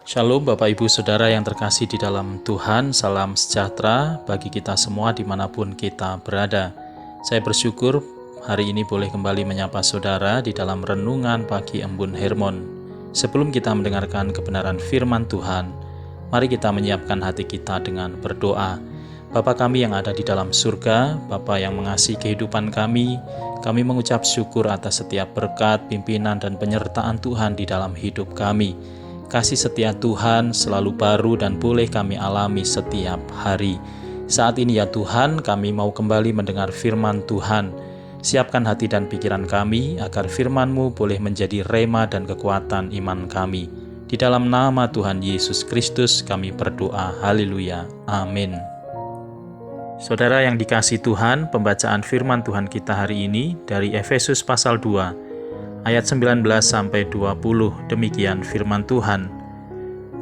Shalom Bapak Ibu Saudara yang terkasih di dalam Tuhan, salam sejahtera bagi kita semua dimanapun kita berada. Saya bersyukur hari ini boleh kembali menyapa saudara di dalam renungan pagi embun Hermon. Sebelum kita mendengarkan kebenaran firman Tuhan, mari kita menyiapkan hati kita dengan berdoa. Bapa kami yang ada di dalam surga, Bapa yang mengasihi kehidupan kami mengucap syukur atas setiap berkat, pimpinan, dan penyertaan Tuhan di dalam hidup kami. Kasih setia Tuhan selalu baru dan boleh kami alami setiap hari. Saat ini ya Tuhan, kami mau kembali mendengar firman Tuhan. Siapkan hati dan pikiran kami agar firman-Mu boleh menjadi rema dan kekuatan iman kami. Di dalam nama Tuhan Yesus Kristus kami berdoa. Haleluya. Amin. Saudara yang dikasihi Tuhan, pembacaan firman Tuhan kita hari ini dari Efesus pasal 2. Ayat 19-20, demikian firman Tuhan.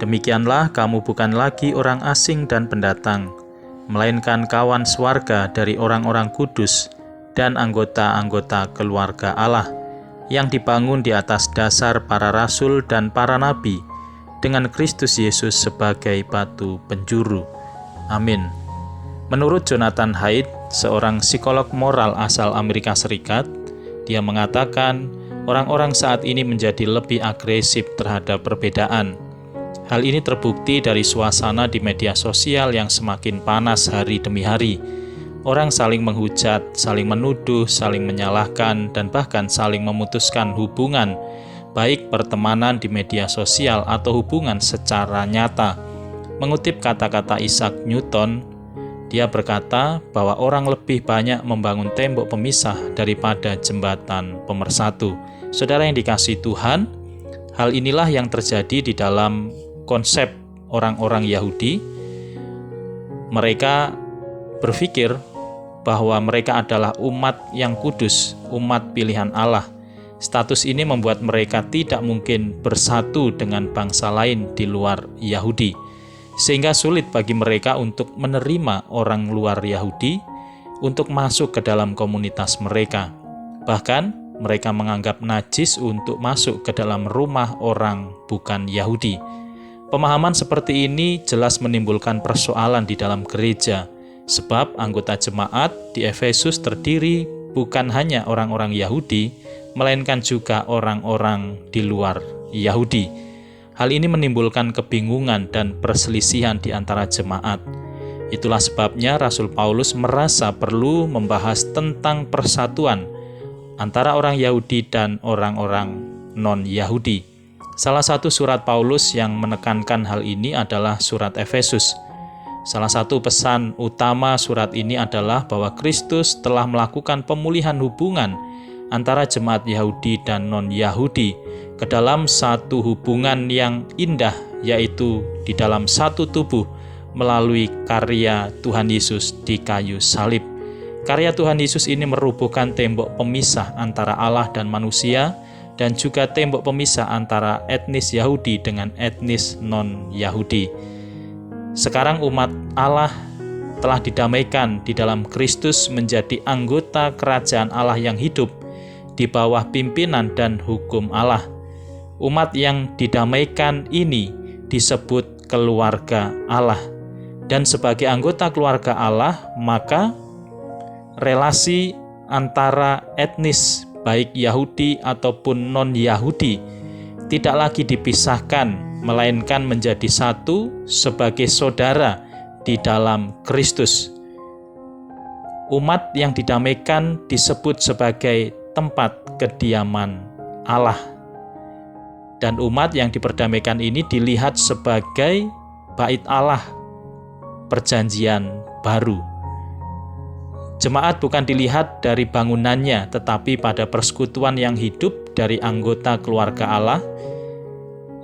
Demikianlah kamu bukan lagi orang asing dan pendatang, melainkan kawan swarga dari orang-orang kudus dan anggota-anggota keluarga Allah, yang dibangun di atas dasar para rasul dan para nabi, dengan Kristus Yesus sebagai batu penjuru. Amin. Menurut Jonathan Haidt, seorang psikolog moral asal Amerika Serikat, dia mengatakan, orang-orang saat ini menjadi lebih agresif terhadap perbedaan. Hal ini terbukti dari suasana di media sosial yang semakin panas hari demi hari. Orang saling menghujat, saling menuduh, saling menyalahkan, dan bahkan saling memutuskan hubungan, baik pertemanan di media sosial atau hubungan secara nyata. Mengutip kata-kata Isaac Newton, dia berkata bahwa orang lebih banyak membangun tembok pemisah daripada jembatan pemersatu. Saudara yang dikasihi Tuhan, hal inilah yang terjadi di dalam konsep orang-orang Yahudi. Mereka berpikir bahwa mereka adalah umat yang kudus, umat pilihan Allah. Status ini membuat mereka tidak mungkin bersatu dengan bangsa lain di luar Yahudi, sehingga sulit bagi mereka untuk menerima orang luar Yahudi untuk masuk ke dalam komunitas mereka. Bahkan mereka menganggap najis untuk masuk ke dalam rumah orang bukan Yahudi. Pemahaman seperti ini jelas menimbulkan persoalan di dalam gereja, sebab anggota jemaat di Efesus terdiri bukan hanya orang-orang Yahudi, melainkan juga orang-orang di luar Yahudi. Hal ini menimbulkan kebingungan dan perselisihan di antara jemaat. Itulah sebabnya Rasul Paulus merasa perlu membahas tentang persatuan antara orang Yahudi dan orang-orang non-Yahudi. Salah satu surat Paulus yang menekankan hal ini adalah surat Efesus. Salah satu pesan utama surat ini adalah bahwa Kristus telah melakukan pemulihan hubungan antara jemaat Yahudi dan non-Yahudi ke dalam satu hubungan yang indah, yaitu di dalam satu tubuh melalui karya Tuhan Yesus di kayu salib. Karya Tuhan Yesus ini merubuhkan tembok pemisah antara Allah dan manusia, dan juga tembok pemisah antara etnis Yahudi dengan etnis non-Yahudi. Sekarang umat Allah telah didamaikan di dalam Kristus menjadi anggota kerajaan Allah yang hidup di bawah pimpinan dan hukum Allah. Umat yang didamaikan ini disebut keluarga Allah. Dan sebagai anggota keluarga Allah, maka relasi antara etnis baik Yahudi ataupun non-Yahudi tidak lagi dipisahkan, melainkan menjadi satu sebagai saudara di dalam Kristus. Umat yang didamaikan disebut sebagai tempat kediaman Allah. Dan umat yang diperdamaikan ini dilihat sebagai bait Allah, perjanjian baru. Jemaat bukan dilihat dari bangunannya, tetapi pada persekutuan yang hidup dari anggota keluarga Allah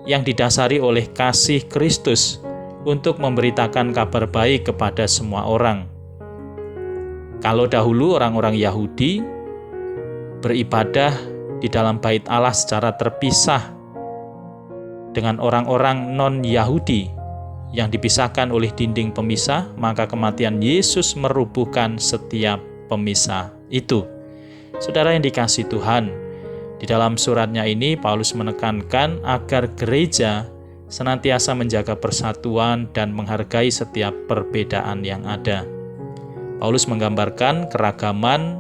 yang didasari oleh kasih Kristus untuk memberitakan kabar baik kepada semua orang. Kalau dahulu orang-orang Yahudi beribadah di dalam bait Allah secara terpisah dengan orang-orang non-Yahudi yang dipisahkan oleh dinding pemisah, maka kematian Yesus merubuhkan setiap pemisah itu. Saudara yang dikasihi Tuhan, di dalam suratnya ini Paulus menekankan agar gereja senantiasa menjaga persatuan dan menghargai setiap perbedaan yang ada. Paulus menggambarkan keragaman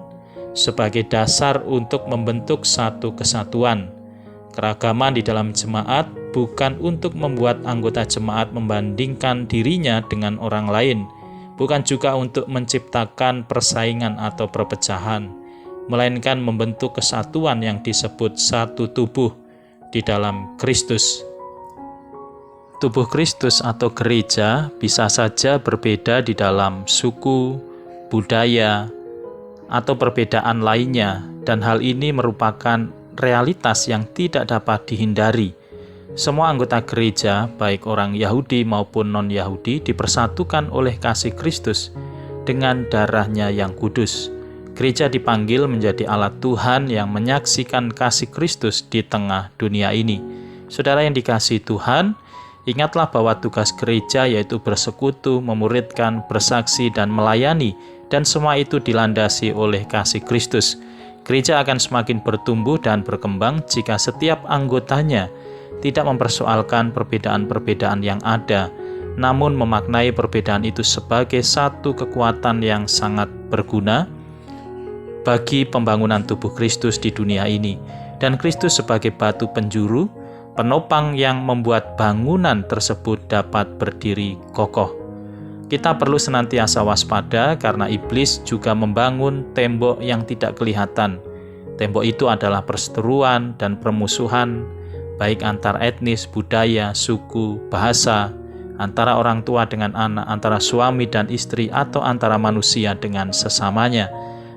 sebagai dasar untuk membentuk satu kesatuan. Keragaman di dalam jemaat bukan untuk membuat anggota jemaat membandingkan dirinya dengan orang lain, bukan juga untuk menciptakan persaingan atau perpecahan, melainkan membentuk kesatuan yang disebut satu tubuh di dalam Kristus. Tubuh Kristus atau gereja bisa saja berbeda di dalam suku, budaya, atau perbedaan lainnya, dan hal ini merupakan realitas yang tidak dapat dihindari. Semua anggota gereja, baik orang Yahudi maupun non-Yahudi, dipersatukan oleh kasih Kristus dengan darahnya yang kudus. Gereja dipanggil menjadi alat Tuhan yang menyaksikan kasih Kristus di tengah dunia ini. Saudara yang dikasihi Tuhan, ingatlah bahwa tugas gereja yaitu bersekutu, memuridkan, bersaksi, dan melayani, dan semua itu dilandasi oleh kasih Kristus. Gereja akan semakin bertumbuh dan berkembang jika setiap anggotanya tidak mempersoalkan perbedaan-perbedaan yang ada, namun memaknai perbedaan itu sebagai satu kekuatan yang sangat berguna bagi pembangunan tubuh Kristus di dunia ini, dan Kristus sebagai batu penjuru, penopang yang membuat bangunan tersebut dapat berdiri kokoh. Kita perlu senantiasa waspada karena iblis juga membangun tembok yang tidak kelihatan. Tembok itu adalah perseteruan dan permusuhan, baik antar etnis, budaya, suku, bahasa, antara orang tua dengan anak, antara suami dan istri, atau antara manusia dengan sesamanya.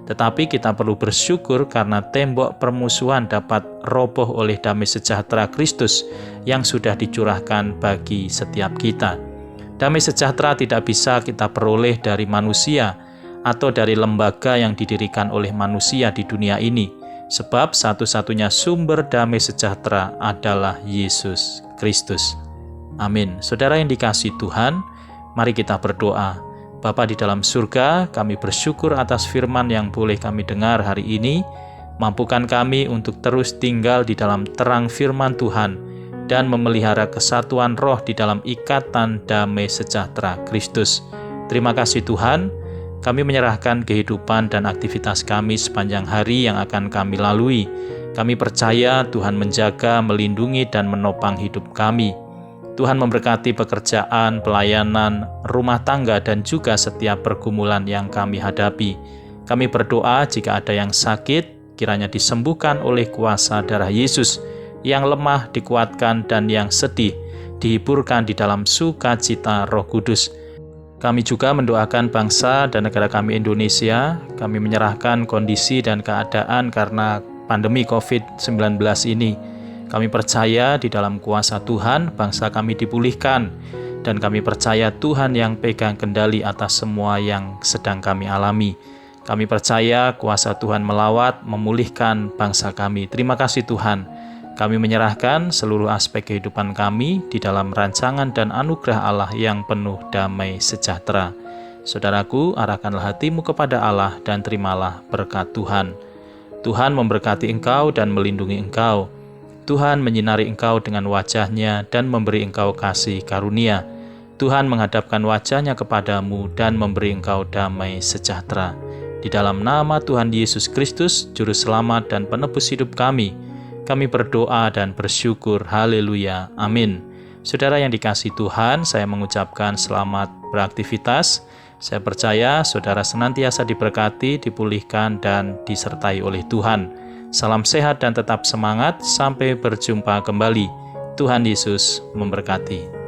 Tetapi kita perlu bersyukur karena tembok permusuhan dapat roboh oleh damai sejahtera Kristus yang sudah dicurahkan bagi setiap kita. Damai sejahtera tidak bisa kita peroleh dari manusia atau dari lembaga yang didirikan oleh manusia di dunia ini. Sebab satu-satunya sumber damai sejahtera adalah Yesus Kristus. Amin. Saudara yang dikasihi Tuhan, mari kita berdoa. Bapa di dalam surga, kami bersyukur atas firman yang boleh kami dengar hari ini. Mampukan kami untuk terus tinggal di dalam terang firman Tuhan dan memelihara kesatuan roh di dalam ikatan damai sejahtera Kristus. Terima kasih Tuhan. Kami menyerahkan kehidupan dan aktivitas kami sepanjang hari yang akan kami lalui. Kami percaya Tuhan menjaga, melindungi, dan menopang hidup kami. Tuhan memberkati pekerjaan, pelayanan, rumah tangga, dan juga setiap pergumulan yang kami hadapi. Kami berdoa jika ada yang sakit, kiranya disembuhkan oleh kuasa darah Yesus, yang lemah dikuatkan, dan yang sedih dihiburkan di dalam sukacita Roh Kudus. Kami juga mendoakan bangsa dan negara kami Indonesia. Kami menyerahkan kondisi dan keadaan karena pandemi COVID-19 ini. Kami percaya di dalam kuasa Tuhan, bangsa kami dipulihkan. Dan kami percaya Tuhan yang pegang kendali atas semua yang sedang kami alami. Kami percaya kuasa Tuhan melawat, memulihkan bangsa kami. Terima kasih Tuhan. Kami menyerahkan seluruh aspek kehidupan kami di dalam rancangan dan anugerah Allah yang penuh damai sejahtera. Saudaraku, arahkanlah hatimu kepada Allah dan terimalah berkat Tuhan. Tuhan memberkati engkau dan melindungi engkau. Tuhan menyinari engkau dengan wajah-Nya dan memberi engkau kasih karunia. Tuhan menghadapkan wajah-Nya kepadamu dan memberi engkau damai sejahtera. Di dalam nama Tuhan Yesus Kristus, Juru Selamat dan Penebus hidup kami berdoa dan bersyukur. Haleluya. Amin. Saudara yang dikasihi Tuhan, saya mengucapkan selamat beraktivitas. Saya percaya saudara senantiasa diberkati, dipulihkan, dan disertai oleh Tuhan. Salam sehat dan tetap semangat. Sampai berjumpa kembali. Tuhan Yesus memberkati.